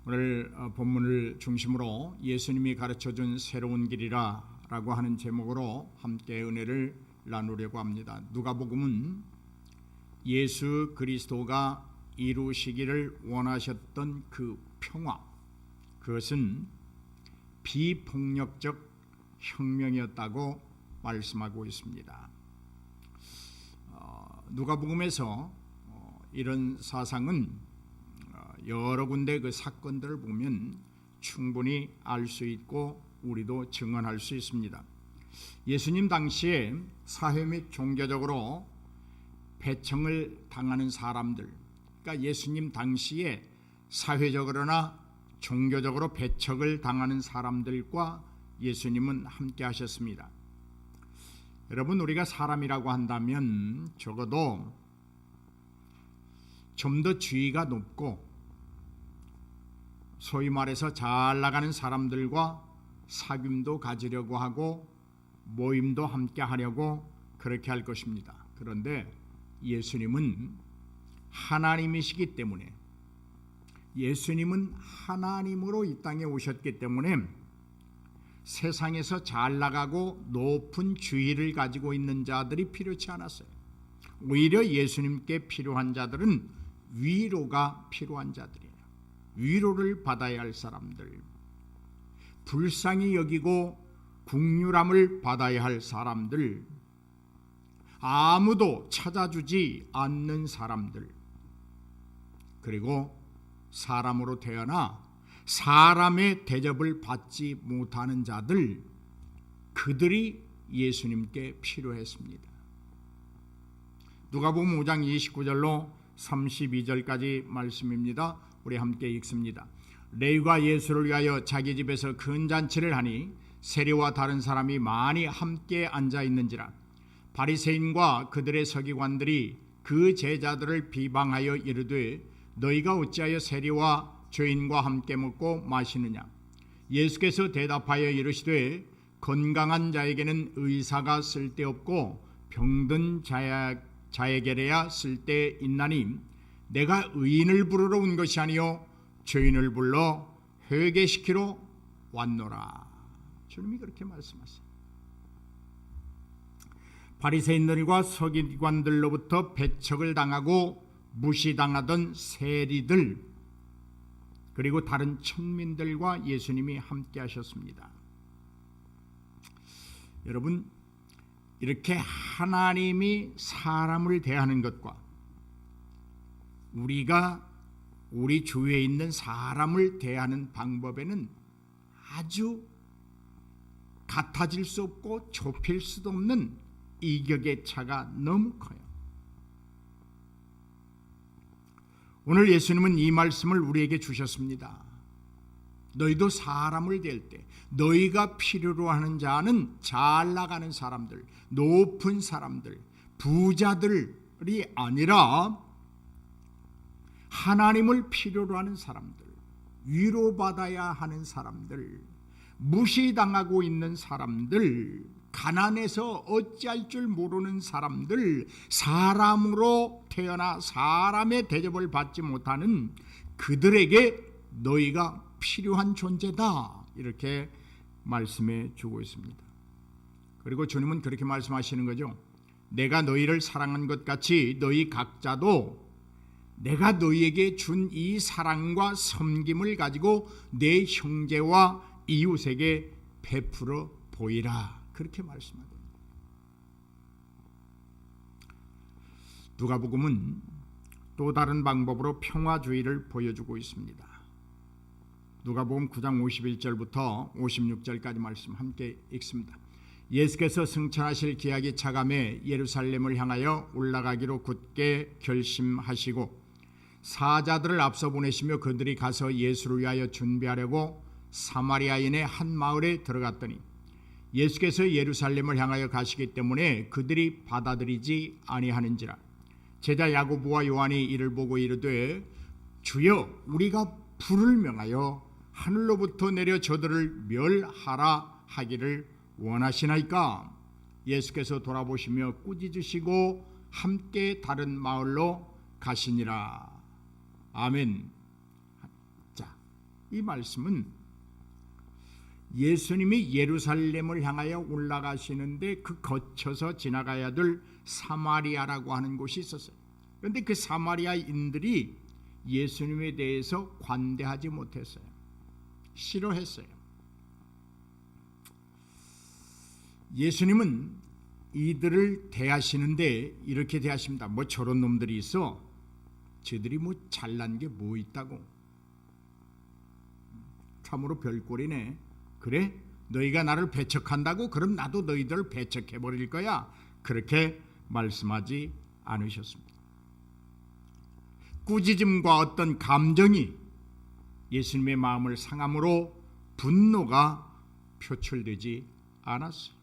오늘 본문을 중심으로 예수님이 가르쳐준 새로운 길이라 라고 하는 제목으로 함께 은혜를 나누려고 합니다. 누가복음은 예수 그리스도가 이루시기를 원하셨던 그 평화, 그것은 비폭력적 혁명이었다고 말씀하고 있습니다. 누가복음에서 이런 사상은 여러 군데 그 사건들을 보면 충분히 알 수 있고 우리도 증언할 수 있습니다. 예수님 당시에 사회 및 종교적으로 배척을 당하는 사람들, 그러니까 예수님 당시에 사회적으로나 종교적으로 배척을 당하는 사람들과 예수님은 함께 하셨습니다. 여러분, 우리가 사람이라고 한다면 적어도 좀 더 지위가 높고 소위 말해서 잘 나가는 사람들과 사귐도 가지려고 하고 모임도 함께 하려고 그렇게 할 것입니다. 그런데 예수님은 하나님이시기 때문에, 예수님은 하나님으로 이 땅에 오셨기 때문에 세상에서 잘 나가고 높은 지위를 가지고 있는 자들이 필요치 않았어요. 오히려 예수님께 필요한 자들은 위로가 필요한 자들이에요. 위로를 받아야 할 사람들, 불쌍히 여기고 긍휼함을 받아야 할 사람들, 아무도 찾아주지 않는 사람들, 그리고 사람으로 태어나 사람의 대접을 받지 못하는 자들, 그들이 예수님께 필요했습니다. 누가복음 5장 29절로 32절까지 말씀입니다. 우리 함께 읽습니다. 레위가 예수를 위하여 자기 집에서 큰 잔치를 하니 세리와 다른 사람이 많이 함께 앉아 있는지라. 바리새인과 그들의 서기관들이 그 제자들을 비방하여 이르되 너희가 어찌하여 세리와 죄인과 함께 먹고 마시느냐. 예수께서 대답하여 이르시되 건강한 자에게는 의사가 쓸데없고 병든 자에게래야 쓸데있나니 내가 의인을 부르러 온 것이 아니요 죄인을 불러 회개시키러 왔노라. 주님이 그렇게 말씀하세요. 바리새인들과 서기관들로부터 배척을 당하고 무시당하던 세리들, 그리고 다른 천민들과 예수님이 함께 하셨습니다. 여러분, 이렇게 하나님이 사람을 대하는 것과 우리가 우리 주위에 있는 사람을 대하는 방법에는 아주 같아질 수 없고 좁힐 수도 없는 이격의 차가 너무 커요. 오늘 예수님은 이 말씀을 우리에게 주셨습니다. 너희도 사람을 대할 때 너희가 필요로 하는 자는 잘 나가는 사람들, 높은 사람들, 부자들이 아니라 하나님을 필요로 하는 사람들, 위로받아야 하는 사람들, 무시당하고 있는 사람들, 가난해서 어찌할 줄 모르는 사람들, 사람으로 태어나 사람의 대접을 받지 못하는 그들에게 너희가 필요한 존재다, 이렇게 말씀해 주고 있습니다. 그리고 주님은 그렇게 말씀하시는 거죠. 내가 너희를 사랑한 것 같이 너희 각자도 내가 너희에게 준 이 사랑과 섬김을 가지고 내 형제와 이웃에게 베풀어 보이라, 그렇게 말씀합니다. 누가복음은 또 다른 방법으로 평화주의를 보여주고 있습니다. 누가복음 9장 51절부터 56절까지 말씀 함께 읽습니다. 예수께서 승천하실 기약이 차감해 예루살렘을 향하여 올라가기로 굳게 결심하시고 사자들을 앞서 보내시며 그들이 가서 예수를 위하여 준비하려고 사마리아인의 한 마을에 들어갔더니 예수께서 예루살렘을 향하여 가시기 때문에 그들이 받아들이지 아니하는지라. 제자 야고보와 요한이 이를 보고 이르되 주여, 우리가 불을 명하여 하늘로부터 내려 저들을 멸하라 하기를 원하시나이까. 예수께서 돌아보시며 꾸짖으시고 함께 다른 마을로 가시니라. 아멘. 자, 이 말씀은 예수님이 예루살렘을 향하여 올라가시는데 그 거쳐서 지나가야 될 사마리아라고 하는 곳이 있었어요. 그런데 그 사마리아인들이 예수님에 대해서 관대하지 못했어요. 싫어했어요. 예수님은 이들을 대하시는데 이렇게 대하십니다. 뭐 저런 놈들이 있어? 쟤들이 뭐 잘난 게 뭐 있다고? 참으로 별꼴이네. 그래? 너희가 나를 배척한다고? 그럼 나도 너희들을 배척해버릴 거야. 그렇게 말씀하지 않으셨습니다. 꾸짖음과 어떤 감정이 예수님의 마음을 상함으로 분노가 표출되지 않았어요.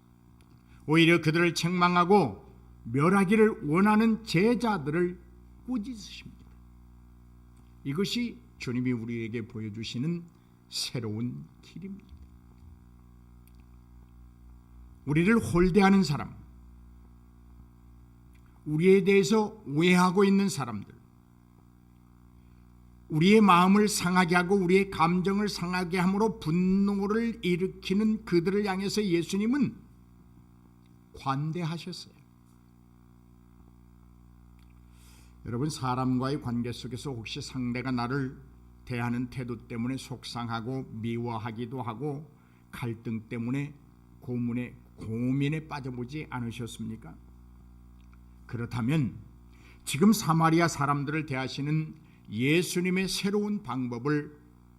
오히려 그들을 책망하고 멸하기를 원하는 제자들을 꾸짖으십니다. 이것이 주님이 우리에게 보여주시는 새로운 길입니다. 우리를 홀대하는 사람, 우리에 대해서 오해하고 있는 사람들, 우리의 마음을 상하게 하고 우리의 감정을 상하게 함으로 분노를 일으키는 그들을 향해서 예수님은 관대하셨어요. 여러분, 사람과의 관계 속에서 혹시 상대가 나를 대하는 태도 때문에 속상하고 미워하기도 하고 갈등 때문에 고민에 빠져보지 않으셨습니까? 그렇다면 지금 사마리아 사람들을 대하시는 예수님의 새로운 방법을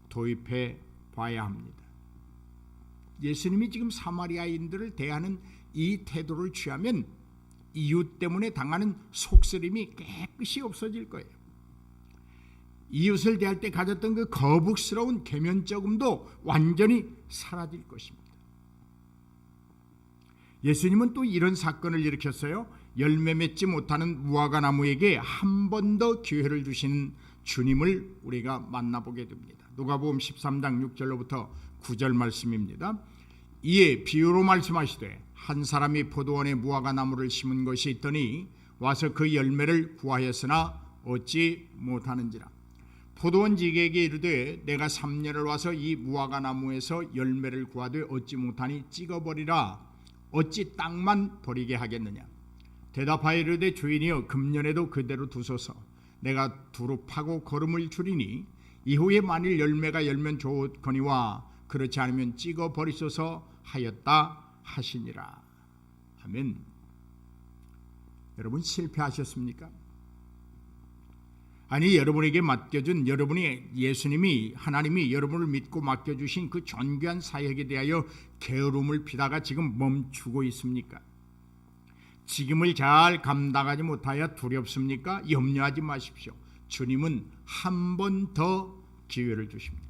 도입해 봐야 합니다. 예수님이 지금 사마리아인들을 대하는 이 태도를 취하면 이웃 때문에 당하는 속쓰림이 깨끗이 없어질 거예요. 이웃을 대할 때 가졌던 그 거북스러운 계면적음도 완전히 사라질 것입니다. 예수님은 또 이런 사건을 일으켰어요. 열매 맺지 못하는 무화과 나무에게 한 번 더 기회를 주시는 주님을 우리가 만나보게 됩니다. 누가복음 13장 6절로부터 9절 말씀입니다. 이에 비유로 말씀하시되 한 사람이 포도원에 무화과 나무를 심은 것이 있더니 와서 그 열매를 구하였으나 얻지 못하는지라. 포도원 지기에게 이르되 내가 3년을 와서 이 무화과 나무에서 열매를 구하되 얻지 못하니 찍어버리라. 어찌 땅만 버리게 하겠느냐. 대답하여 이르되 주인이여 금년에도 그대로 두소서. 내가 두루 파고 거름을 줄이니 이후에 만일 열매가 열면 좋거니와 그렇지 않으면 찍어버리소서 하였다 하시니라. 아멘. 여러분, 실패하셨습니까? 아니, 여러분에게 맡겨준, 예수님이, 하나님이 여러분을 믿고 맡겨주신 그 존귀한 사역에 대하여 게으름을 피다가 지금 멈추고 있습니까? 지금을 잘 감당하지 못하여 두렵습니까? 염려하지 마십시오. 주님은 한 번 더 기회를 주십니다.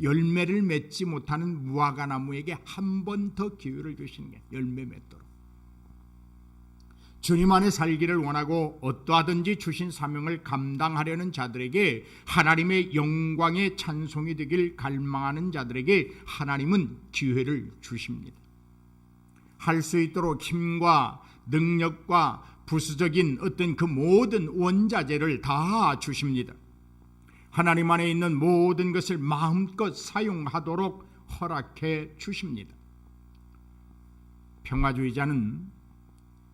열매를 맺지 못하는 무화과 나무에게 한 번 더 기회를 주시는 게 열매 맺도록. 주님 안에 살기를 원하고 어떠하든지 주신 사명을 감당하려는 자들에게, 하나님의 영광의 찬송이 되길 갈망하는 자들에게 하나님은 기회를 주십니다. 할 수 있도록 힘과 능력과 부수적인 어떤 그 모든 원자재를 다 주십니다. 하나님 안에 있는 모든 것을 마음껏 사용하도록 허락해 주십니다. 평화주의자는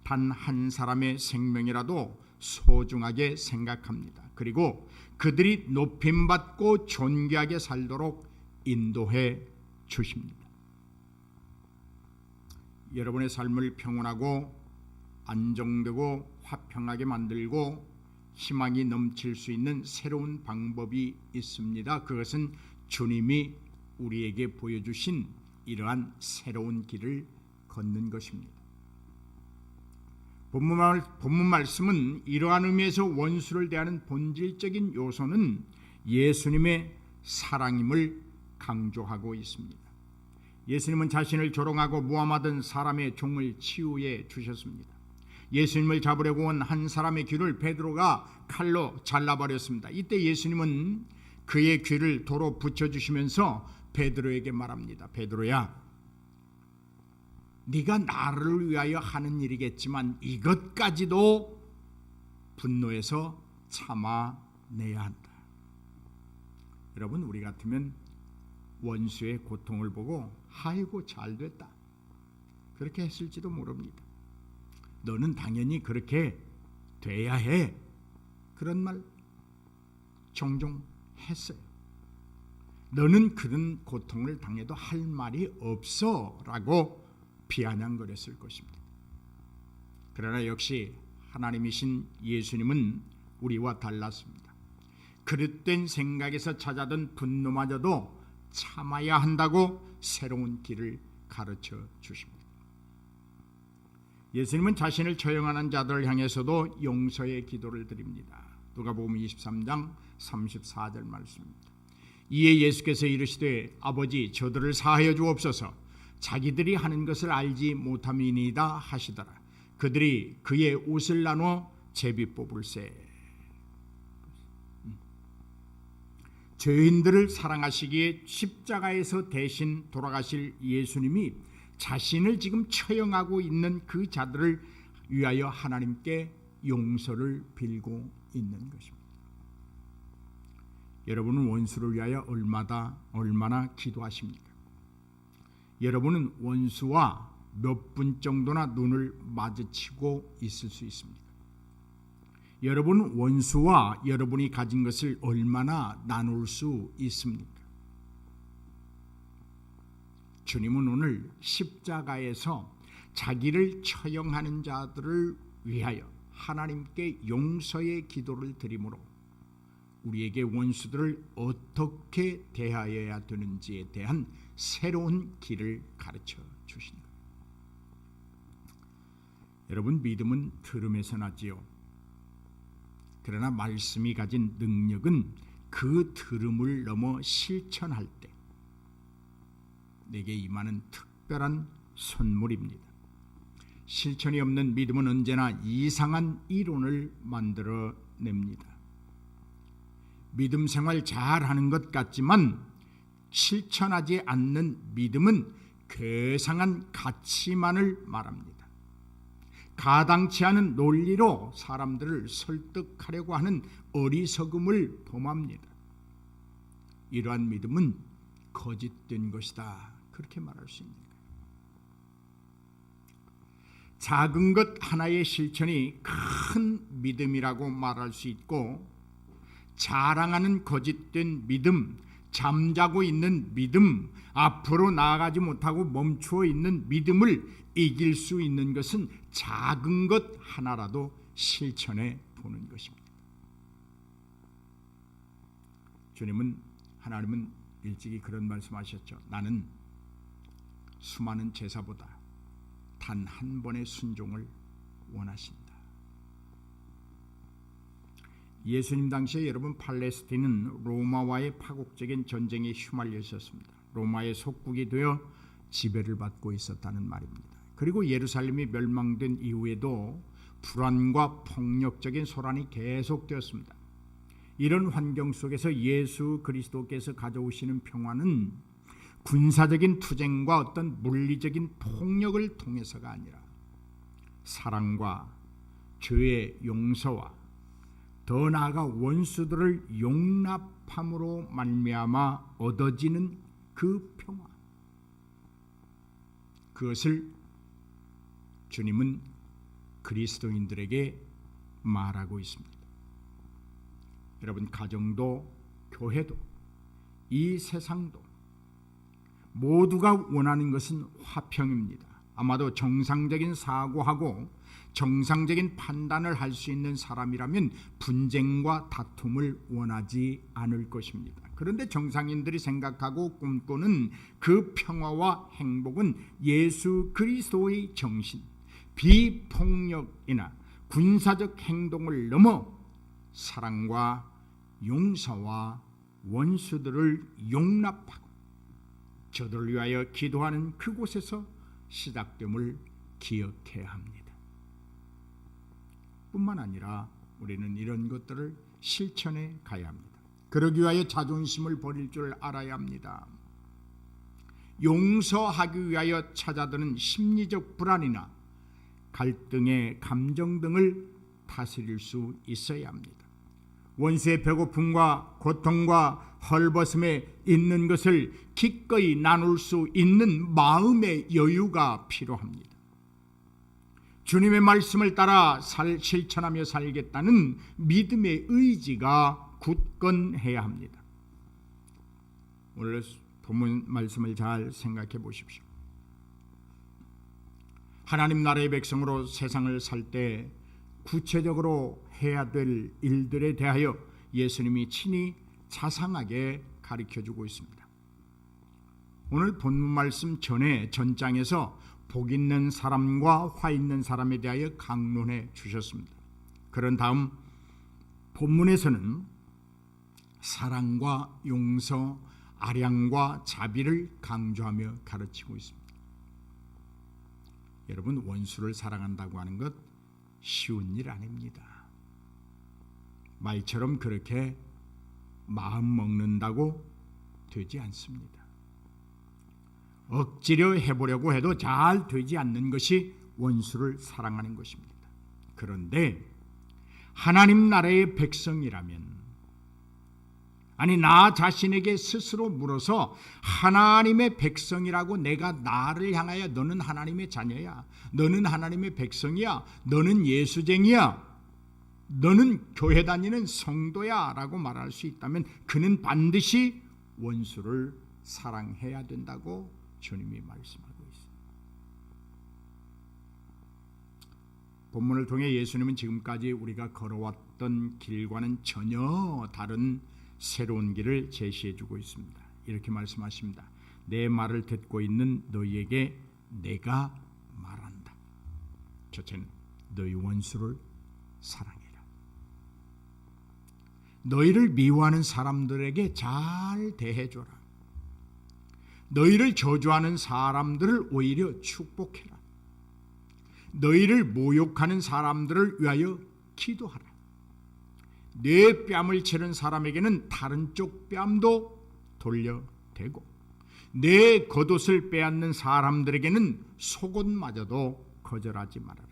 단 한 사람의 생명이라도 소중하게 생각합니다. 그리고 그들이 높임받고 존귀하게 살도록 인도해 주십니다. 여러분의 삶을 평온하고 안정되고 화평하게 만들고 희망이 넘칠 수 있는 새로운 방법이 있습니다. 그것은 주님이 우리에게 보여주신 이러한 새로운 길을 걷는 것입니다. 본문 말씀은 이러한 의미에서 원수를 대하는 본질적인 요소는 예수님의 사랑임을 강조하고 있습니다. 예수님은 자신을 조롱하고 모함하던 사람의 종을 치유해 주셨습니다. 예수님을 잡으려고 온 한 사람의 귀를 베드로가 칼로 잘라버렸습니다. 이때 예수님은 그의 귀를 도로 붙여주시면서 베드로에게 말합니다. 베드로야, 네가 나를 위하여 하는 일이겠지만 이것까지도 분노해서 참아내야 한다. 여러분, 우리 같으면 원수의 고통을 보고 아이고 잘됐다 그렇게 했을지도 모릅니다. 너는 당연히 그렇게 돼야 해, 그런 말 종종 했어요. 너는 그런 고통을 당해도 할 말이 없어 라고 비아냥거렸을 것입니다. 그러나 역시 하나님이신 예수님은 우리와 달랐습니다. 그릇된 생각에서 찾아든 분노마저도 참아야 한다고 새로운 길을 가르쳐 주십니다. 예수님은 자신을 처형하는 자들을 향해서도 용서의 기도를 드립니다. 누가복음 23장 34절 말씀입니다. 이에 예수께서 이르시되 아버지 저들을 사하여 주옵소서 자기들이 하는 것을 알지 못함이니이다 하시더라. 그들이 그의 옷을 나누어 제비 뽑을세. 죄인들을 사랑하시기에 십자가에서 대신 돌아가실 예수님이 자신을 지금 처형하고 있는 그 자들을 위하여 하나님께 용서를 빌고 있는 것입니다. 여러분은 원수를 위하여 얼마나 기도하십니까? 여러분은 원수와 몇 분 정도나 눈을 마주치고 있을 수 있습니까? 여러분은 원수와 여러분이 가진 것을 얼마나 나눌 수 있습니까? 주님은 오늘 십자가에서 자기를 처형하는 자들을 위하여 하나님께 용서의 기도를 드림으로 우리에게 원수들을 어떻게 대하여야 되는지에 대한 새로운 길을 가르쳐 주신 것. 여러분, 믿음은 들음에서 나지요. 그러나 말씀이 가진 능력은 그 들음을 넘어 실천할 때 내게 임하는 특별한 선물입니다. 실천이 없는 믿음은 언제나 이상한 이론을 만들어냅니다. 믿음 생활 잘하는 것 같지만 실천하지 않는 믿음은 괴상한 가치만을 말합니다. 가당치 않은 논리로 사람들을 설득하려고 하는 어리석음을 범합니다. 이러한 믿음은 거짓된 것이다, 그렇게 말할 수 있는 거예요. 작은 것 하나의 실천이 큰 믿음이라고 말할 수 있고, 자랑하는 거짓된 믿음, 잠자고 있는 믿음, 앞으로 나아가지 못하고 멈추어 있는 믿음을 이길 수 있는 것은 작은 것 하나라도 실천해 보는 것입니다. 하나님은 일찍이 그런 말씀하셨죠. 나는 수많은 제사보다 단 한 번의 순종을 원하신다. 예수님 당시에 여러분, 팔레스틴은 로마와의 파국적인 전쟁에 휘말려 있었습니다. 로마의 속국이 되어 지배를 받고 있었다는 말입니다. 그리고 예루살렘이 멸망된 이후에도 불안과 폭력적인 소란이 계속되었습니다. 이런 환경 속에서 예수 그리스도께서 가져오시는 평화는 군사적인 투쟁과 어떤 물리적인 폭력을 통해서가 아니라 사랑과 죄의 용서와 더 나아가 원수들을 용납함으로 말미암아 얻어지는 그 평화, 그것을 주님은 그리스도인들에게 말하고 있습니다. 여러분, 가정도 교회도 이 세상도 모두가 원하는 것은 화평입니다. 아마도 정상적인 사고하고 정상적인 판단을 할 수 있는 사람이라면 분쟁과 다툼을 원하지 않을 것입니다. 그런데 정상인들이 생각하고 꿈꾸는 그 평화와 행복은 예수 그리스도의 정신, 비폭력이나 군사적 행동을 넘어 사랑과 용서와 원수들을 용납하고 저들을 위하여 기도하는 그곳에서 시작됨을 기억해야 합니다. 뿐만 아니라 우리는 이런 것들을 실천해 가야 합니다. 그러기 위하여 자존심을 버릴 줄 알아야 합니다. 용서하기 위하여 찾아드는 심리적 불안이나 갈등의 감정 등을 다스릴 수 있어야 합니다. 원수의 배고픔과 고통과 헐벗음에 있는 것을 기꺼이 나눌 수 있는 마음의 여유가 필요합니다. 주님의 말씀을 따라 실천하며 살겠다는 믿음의 의지가 굳건해야 합니다. 오늘 본문 말씀을 잘 생각해 보십시오. 하나님 나라의 백성으로 세상을 살 때 구체적으로 해야 될 일들에 대하여 예수님이 친히 자상하게 가르쳐주고 있습니다. 오늘 본문 말씀 전장에서 복 있는 사람과 화 있는 사람에 대하여 강론해 주셨습니다. 그런 다음 본문에서는 사랑과 용서, 아량과 자비를 강조하며 가르치고 있습니다. 여러분, 원수를 사랑한다고 하는 것 쉬운 일 아닙니다. 말처럼 그렇게 마음 먹는다고 되지 않습니다. 억지로 해보려고 해도 잘 되지 않는 것이 원수를 사랑하는 것입니다. 그런데 하나님 나라의 백성이라면, 아니 나 자신에게 스스로 물어서 하나님의 백성이라고 내가 나를 향하여 너는 하나님의 자녀야, 너는 하나님의 백성이야, 너는 예수쟁이야, 너는 교회 다니는 성도야 라고 말할 수 있다면 그는 반드시 원수를 사랑해야 된다고 주님이 말씀하고 있습니다. 본문을 통해 예수님은 지금까지 우리가 걸어왔던 길과는 전혀 다른 새로운 길을 제시해 주고 있습니다. 이렇게 말씀하십니다. 내 말을 듣고 있는 너희에게 내가 말한다. 첫째는 너희 원수를 사랑해라. 너희를 미워하는 사람들에게 잘 대해줘라. 너희를 저주하는 사람들을 오히려 축복해라. 너희를 모욕하는 사람들을 위하여 기도하라. 내 뺨을 치는 사람에게는 다른 쪽 뺨도 돌려대고 내 겉옷을 빼앗는 사람들에게는 속옷마저도 거절하지 말아라.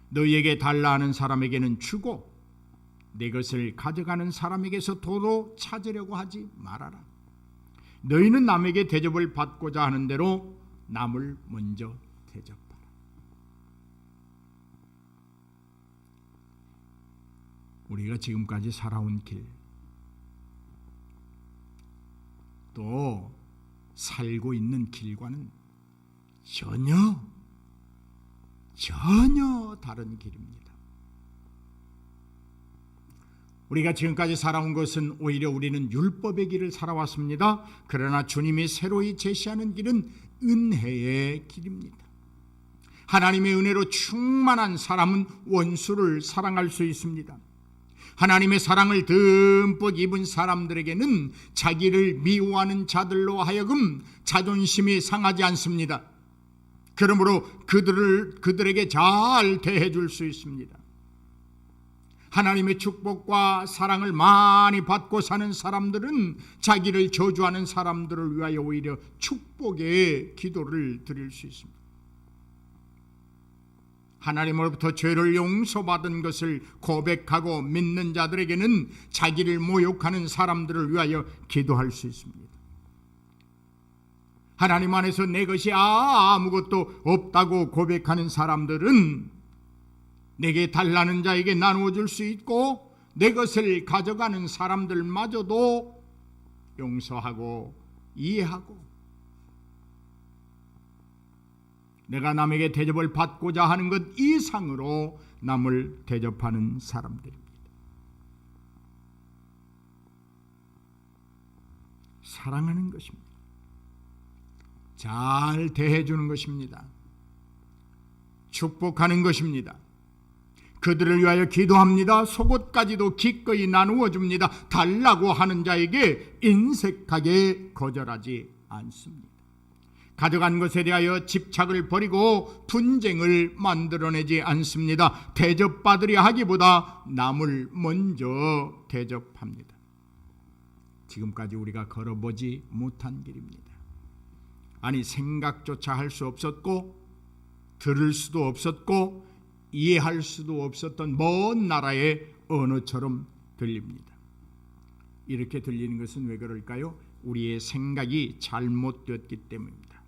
너희에게 달라 하는 사람에게는 주고 내 것을 가져가는 사람에게서 도로 찾으려고 하지 말아라. 너희는 남에게 대접을 받고자 하는 대로 남을 먼저 대접하라. 우리가 지금까지 살아온 길, 또 살고 있는 길과는 전혀 다른 길입니다. 우리가 지금까지 살아온 것은 오히려 우리는 율법의 길을 살아왔습니다. 그러나 주님이 새로이 제시하는 길은 은혜의 길입니다. 하나님의 은혜로 충만한 사람은 원수를 사랑할 수 있습니다. 하나님의 사랑을 듬뿍 입은 사람들에게는 자기를 미워하는 자들로 하여금 자존심이 상하지 않습니다. 그러므로 그들에게 잘 대해줄 수 있습니다. 하나님의 축복과 사랑을 많이 받고 사는 사람들은 자기를 저주하는 사람들을 위하여 오히려 축복의 기도를 드릴 수 있습니다. 하나님으로부터 죄를 용서받은 것을 고백하고 믿는 자들에게는 자기를 모욕하는 사람들을 위하여 기도할 수 있습니다. 하나님 안에서 내 것이 아무것도 없다고 고백하는 사람들은 내게 달라는 자에게 나누어 줄 수 있고 내 것을 가져가는 사람들마저도 용서하고 이해하고 내가 남에게 대접을 받고자 하는 것 이상으로 남을 대접하는 사람들입니다. 사랑하는 것입니다. 잘 대해주는 것입니다. 축복하는 것입니다. 그들을 위하여 기도합니다. 속옷까지도 기꺼이 나누어 줍니다. 달라고 하는 자에게 인색하게 거절하지 않습니다. 가져간 것에 대하여 집착을 버리고 분쟁을 만들어내지 않습니다. 대접받으려 하기보다 남을 먼저 대접합니다. 지금까지 우리가 걸어보지 못한 길입니다. 아니 생각조차 할 수 없었고 들을 수도 없었고 이해할 수도 없었던 먼 나라의 언어처럼 들립니다. 이렇게 들리는 것은 왜 그럴까요? 우리의 생각이 잘못되었기 때문입니다.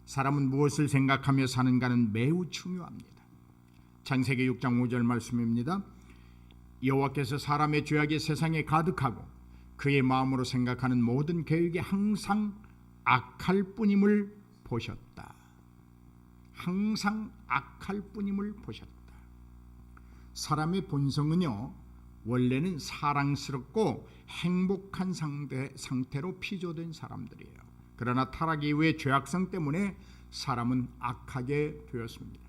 사람은 무엇을 생각하며 사는가는 매우 중요합니다. 창세기 6장 5절 말씀입니다. 여호와께서 사람의 죄악이 세상에 가득하고 그의 마음으로 생각하는 모든 계획이 항상 악할 뿐임을 보셨다. 항상 악할 뿐임을 보셨다. 사람의 본성은요, 원래는 사랑스럽고 행복한 상태로 피조된 사람들이에요. 그러나 타락 이후의 죄악성 때문에 사람은 악하게 되었습니다.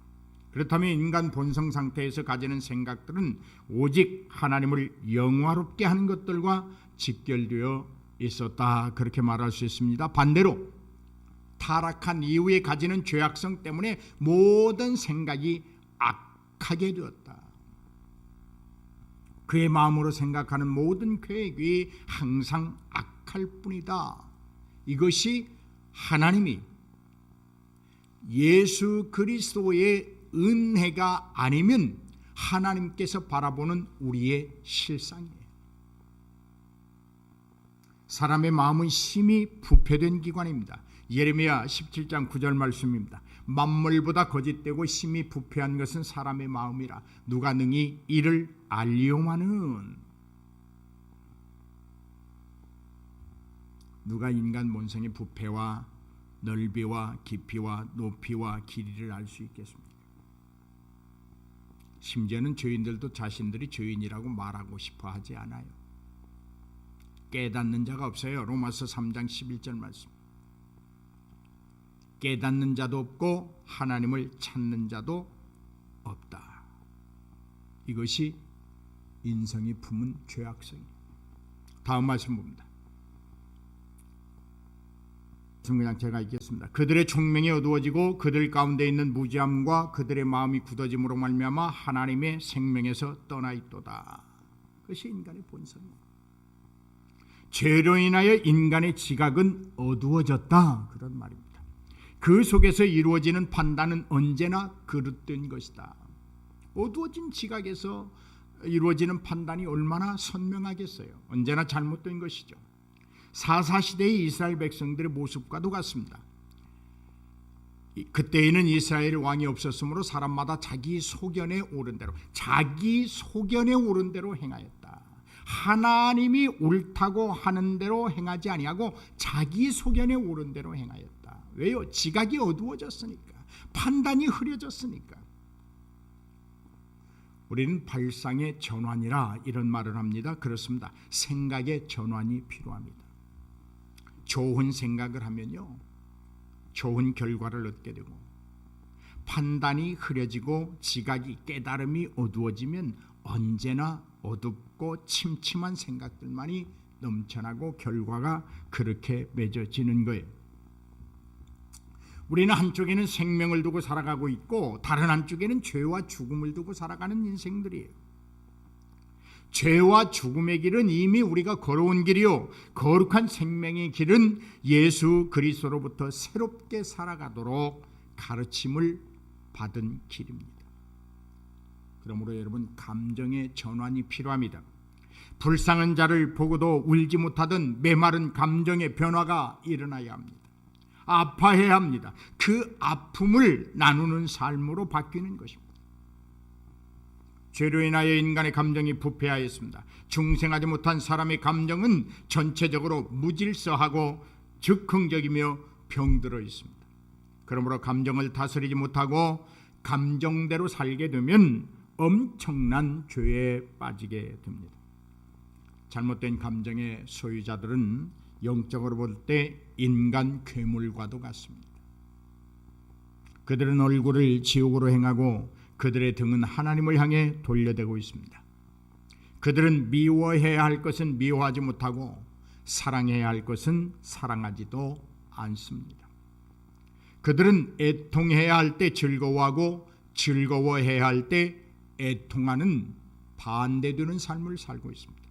그렇다면 인간 본성 상태에서 가지는 생각들은 오직 하나님을 영화롭게 하는 것들과 직결되어 있었다, 그렇게 말할 수 있습니다. 반대로 타락한 이후에 가지는 죄악성 때문에 모든 생각이 악하게 되었다. 그의 마음으로 생각하는 모든 계획이 항상 악할 뿐이다. 이것이 하나님이 예수 그리스도의 은혜가 아니면 하나님께서 바라보는 우리의 실상이에요. 사람의 마음은 심히 부패된 기관입니다. 예레미야 17장 9절 말씀입니다. 만물보다 거짓되고 심히 부패한 것은 사람의 마음이라 누가 능히 이를 알리오마는. 누가 인간 본성의 부패와 넓이와 깊이와 높이와 길이를 알 수 있겠습니까? 심지어는 죄인들도 자신들이 죄인이라고 말하고 싶어 하지 않아요. 깨닫는 자가 없어요. 로마서 3장 11절 말씀. 깨닫는 자도 없고 하나님을 찾는 자도 없다. 이것이 인성이 품은 죄악성입니다. 다음 말씀 봅니다. 그냥 제가 읽겠습니다. 그들의 총명이 어두워지고 그들 가운데 있는 무지함과 그들의 마음이 굳어짐으로 말미암아 하나님의 생명에서 떠나 있도다. 그것이 인간의 본성입니다. 죄로 인하여 인간의 지각은 어두워졌다, 그런 말입니다. 그 속에서 이루어지는 판단은 언제나 그릇된 것이다. 어두워진 지각에서 이루어지는 판단이 얼마나 선명하겠어요. 언제나 잘못된 것이죠. 사사시대의 이스라엘 백성들의 모습과도 같습니다. 그때에는 이스라엘 왕이 없었으므로 사람마다 자기 소견에 오른 대로 행하였다. 하나님이 옳다고 하는 대로 행하지 아니하고 자기 소견에 오른 대로 행하였다. 왜요? 지각이 어두워졌으니까, 판단이 흐려졌으니까. 우리는 발상의 전환이라 이런 말을 합니다. 그렇습니다. 생각의 전환이 필요합니다. 좋은 생각을 하면요, 좋은 결과를 얻게 되고, 판단이 흐려지고 지각이, 깨달음이 어두워지면 언제나 어둡고 침침한 생각들만이 넘쳐나고 결과가 그렇게 맺어지는 거예요. 우리는 한쪽에는 생명을 두고 살아가고 있고 다른 한쪽에는 죄와 죽음을 두고 살아가는 인생들이에요. 죄와 죽음의 길은 이미 우리가 걸어온 길이요, 거룩한 생명의 길은 예수 그리스도로부터 새롭게 살아가도록 가르침을 받은 길입니다. 그러므로 여러분, 감정의 전환이 필요합니다. 불쌍한 자를 보고도 울지 못하던 메마른 감정의 변화가 일어나야 합니다. 아파해야 합니다. 그 아픔을 나누는 삶으로 바뀌는 것입니다. 죄로 인하여 인간의 감정이 부패하였습니다. 중생하지 못한 사람의 감정은 전체적으로 무질서하고 즉흥적이며 병들어 있습니다. 그러므로 감정을 다스리지 못하고 감정대로 살게 되면 엄청난 죄에 빠지게 됩니다. 잘못된 감정의 소유자들은 영적으로 볼 때 인간 괴물과도 같습니다. 그들은 얼굴을 지옥으로 행하고 그들의 등은 하나님을 향해 돌려대고 있습니다. 그들은 미워해야 할 것은 미워하지 못하고 사랑해야 할 것은 사랑하지도 않습니다. 그들은 애통해야 할 때 즐거워하고 즐거워해야 할 때 애통하는 반대되는 삶을 살고 있습니다.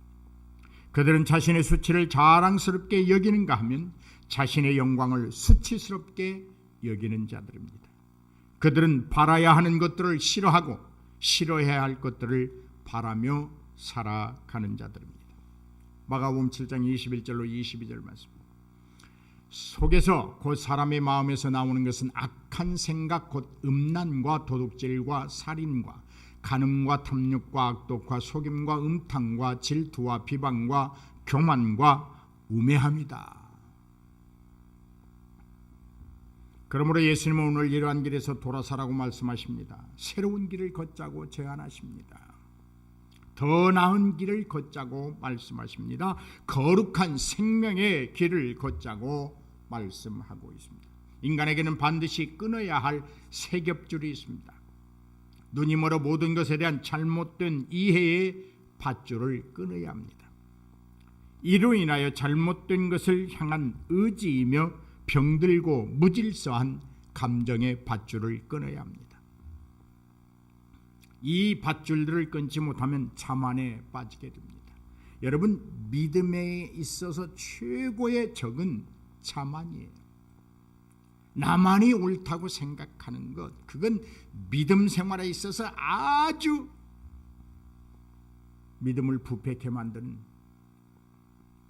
그들은 자신의 수치를 자랑스럽게 여기는가 하면 자신의 영광을 수치스럽게 여기는 자들입니다. 그들은 바라야 하는 것들을 싫어하고 싫어해야 할 것들을 바라며 살아가는 자들입니다. 마가복음 7장 21절로 22절 말씀. 속에서 곧 사람의 마음에서 나오는 것은 악한 생각 곧 음란과 도둑질과 살인과 간음과 탐욕과 악독과 속임과 음탕과 질투와 비방과 교만과 우매함이다. 그러므로 예수님은 오늘 이러한 길에서 돌아서라고 말씀하십니다. 새로운 길을 걷자고 제안하십니다. 더 나은 길을 걷자고 말씀하십니다. 거룩한 생명의 길을 걷자고 말씀하고 있습니다. 인간에게는 반드시 끊어야 할 세 겹줄이 있습니다. 눈이 멀어 모든 것에 대한 잘못된 이해의 밧줄을 끊어야 합니다. 이로 인하여 잘못된 것을 향한 의지이며 병들고 무질서한 감정의 밧줄을 끊어야 합니다. 이 밧줄들을 끊지 못하면 자만에 빠지게 됩니다. 여러분, 믿음에 있어서 최고의 적은 자만이에요. 나만이 옳다고 생각하는 것, 그건 믿음 생활에 있어서 아주 믿음을 부패케 만드는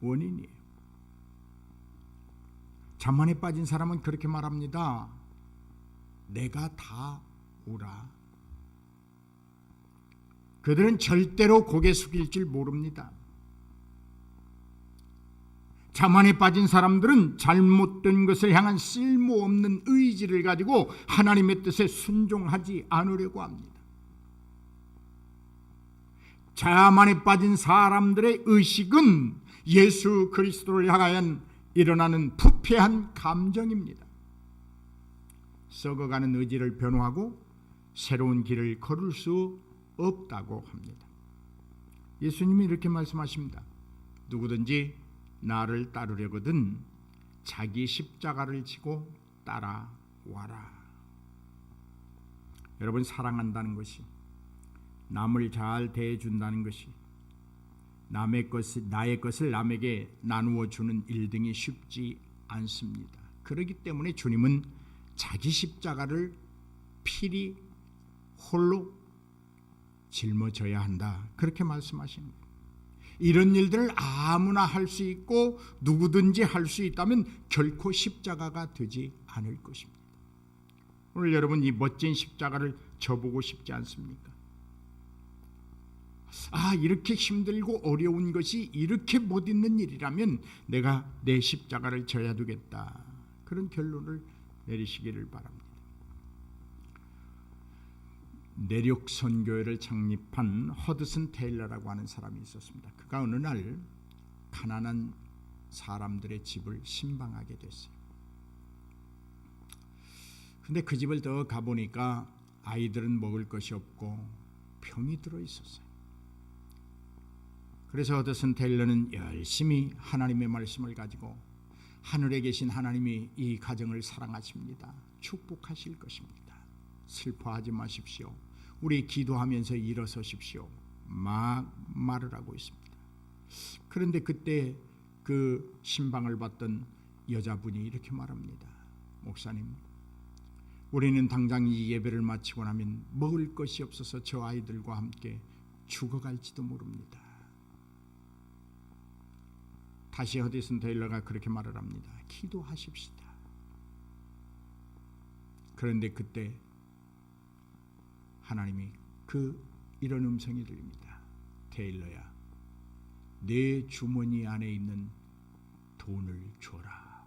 원인이에요. 자만에 빠진 사람은 그렇게 말합니다. 내가 다 옳아. 그들은 절대로 고개 숙일 줄 모릅니다. 자만에 빠진 사람들은 잘못된 것을 향한 쓸모없는 의지를 가지고 하나님의 뜻에 순종하지 않으려고 합니다. 자만에 빠진 사람들의 의식은 예수 그리스도를 향하여 일어나는 부패한 감정입니다. 썩어가는 의지를 변호하고 새로운 길을 걸을 수 없다고 합니다. 예수님이 이렇게 말씀하십니다. 누구든지 나를 따르려거든 자기 십자가를 지고 따라와라. 여러분, 사랑한다는 것이, 남을 잘 대해준다는 것이, 나의 것을 남에게 나누어 주는 일 등이 쉽지 않습니다. 그렇기 때문에 주님은 자기 십자가를 필히 홀로 짊어져야 한다, 그렇게 말씀하십니다. 이런 일들을 아무나 할 수 있고 누구든지 할 수 있다면 결코 십자가가 되지 않을 것입니다. 오늘 여러분, 이 멋진 십자가를 져보고 싶지 않습니까? 이렇게 힘들고 어려운 것이 이렇게 못 있는 일이라면 내가 내 십자가를 져야 되겠다, 그런 결론을 내리시기를 바랍니다. 내륙 선교회를 창립한 허드슨 테일러라고 하는 사람이 있었습니다. 그가 어느 날 가난한 사람들의 집을 신방하게 됐어요. 근데 그 집을 더 가보니까 아이들은 먹을 것이 없고 병이 들어 있었어요. 그래서 허드슨 테일러는 열심히 하나님의 말씀을 가지고 하늘에 계신 하나님이 이 가정을 사랑하십니다. 축복하실 것입니다. 슬퍼하지 마십시오. 우리 기도하면서 일어서십시오. 막 말을 하고 있습니다. 그런데 그때 그 신방을 받던 여자분이 이렇게 말합니다. 목사님, 우리는 당장 이 예배를 마치고 나면 먹을 것이 없어서 저 아이들과 함께 죽어갈지도 모릅니다. 다시 허드슨 테일러가 그렇게 말을 합니다. 기도하십시다. 그런데 그때 하나님이 이런 음성이 들립니다. 테일러야, 내 주머니 안에 있는 돈을 줘라.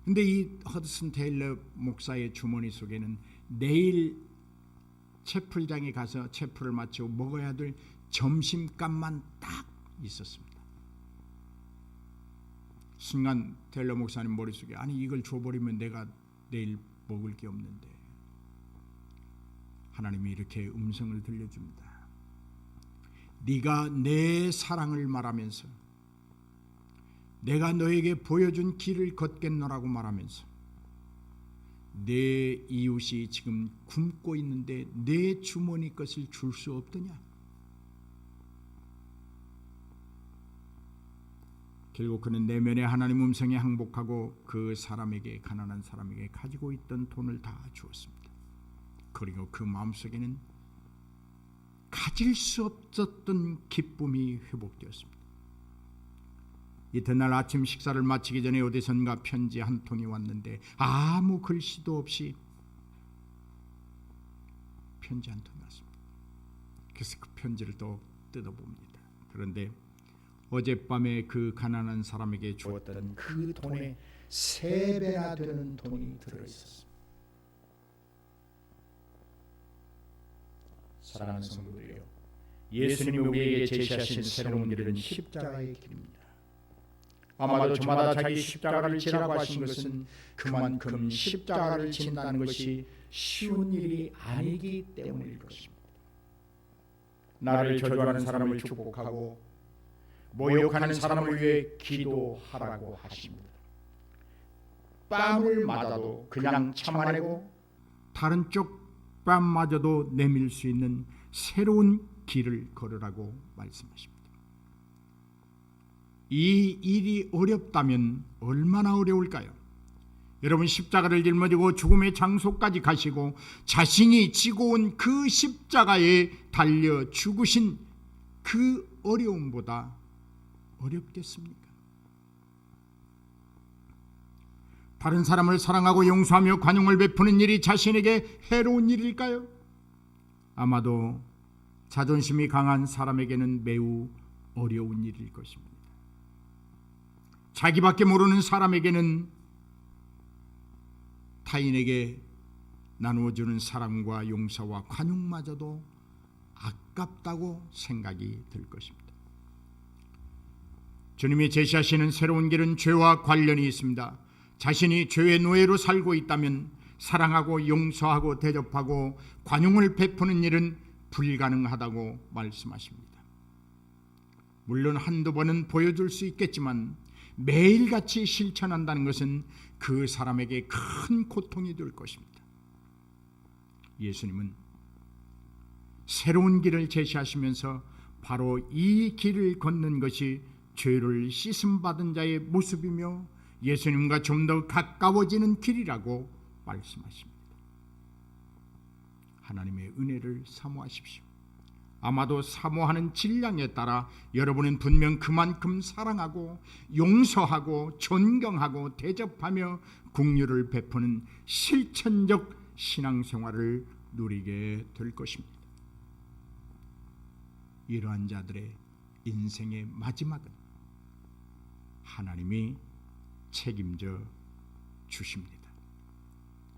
근데 이 허드슨 테일러 목사의 주머니 속에는 내일 채플장에 가서 채플을 마치고 먹어야 될 점심값만 딱 있었습니다. 순간 테일러 목사님 머릿속에, 이걸 줘버리면 내가 내일 먹을 게 없는데. 하나님이 이렇게 음성을 들려줍니다. 네가 내 사랑을 말하면서, 내가 너에게 보여준 길을 걷겠노라고 말하면서, 내 이웃이 지금 굶고 있는데 내 주머니 것을 줄 수 없더냐? 결국 그는 내면의 하나님 음성에 항복하고 그 사람에게, 가난한 사람에게 가지고 있던 돈을 다 주었습니다. 그리고 그 마음속에는 가질 수 없었던 기쁨이 회복되었습니다. 이튿날 아침 식사를 마치기 전에 어디선가 편지 한 통이 왔는데 아무 글씨도 없이 편지 한 통이 왔습니다. 그래서 그 편지를 또 뜯어봅니다. 그런데 어젯밤에 그 가난한 사람에게 주었던 그 돈의 3배나 되는 돈이 들어있었습니다. 사랑하는 성도들이요, 예수님이 우리에게 제시하신 새로운 길은 십자가의 길입니다. 아마도 저마다 자기 십자가를 지라고 하신 것은 그만큼 십자가를 진다는 것이 쉬운 일이 아니기 때문일 것입니다. 나를 저주하는 사람을 축복하고 모욕하는 사람을 위해 기도하라고 하십니다. 뺨을 맞아도 그냥 참아내고 다른 쪽 뺨마저도 내밀 수 있는 새로운 길을 걸으라고 말씀하십니다. 이 일이 어렵다면 얼마나 어려울까요? 여러분, 십자가를 짊어지고 죽음의 장소까지 가시고 자신이 지고 온 그 십자가에 달려 죽으신 그 어려움보다 어렵겠습니까? 다른 사람을 사랑하고 용서하며 관용을 베푸는 일이 자신에게 해로운 일일까요? 아마도 자존심이 강한 사람에게는 매우 어려운 일일 것입니다. 자기밖에 모르는 사람에게는 타인에게 나누어주는 사랑과 용서와 관용마저도 아깝다고 생각이 들 것입니다. 주님이 제시하시는 새로운 길은 죄와 관련이 있습니다. 자신이 죄의 노예로 살고 있다면 사랑하고 용서하고 대접하고 관용을 베푸는 일은 불가능하다고 말씀하십니다. 물론 한두 번은 보여줄 수 있겠지만 매일같이 실천한다는 것은 그 사람에게 큰 고통이 될 것입니다. 예수님은 새로운 길을 제시하시면서 바로 이 길을 걷는 것이 죄를 씻음받은 자의 모습이며 예수님과 좀 더 가까워지는 길이라고 말씀하십니다. 하나님의 은혜를 사모하십시오. 아마도 사모하는 질량에 따라 여러분은 분명 그만큼 사랑하고 용서하고 존경하고 대접하며 긍휼을 베푸는 실천적 신앙생활을 누리게 될 것입니다. 이러한 자들의 인생의 마지막은 하나님이 책임져 주십니다.